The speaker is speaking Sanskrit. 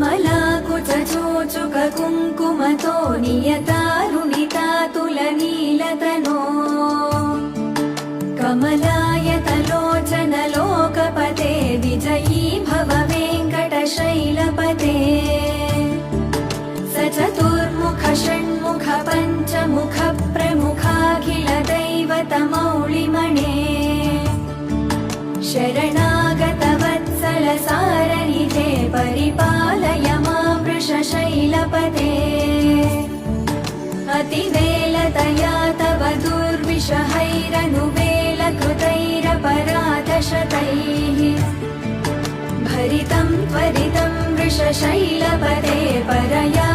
कमलाकुचचोचुककुङ्कुमतो नियतारुणितातुलनीलतनो कमलायतलोचनलोकपते विजयी भव वेङ्कटशैलपते स चतुर्मुख षण्मुख पञ्चमुख प्रमुखाखिल दैवतमौलिमणे शरणागतवत्सल सारनिधे परिपालय मां वृषशैलपते अतिवेलतया तव दुर्विषहैरनुवेलकृतैरपराधशतैः भरितं त्वरितं वृषशैलपते परया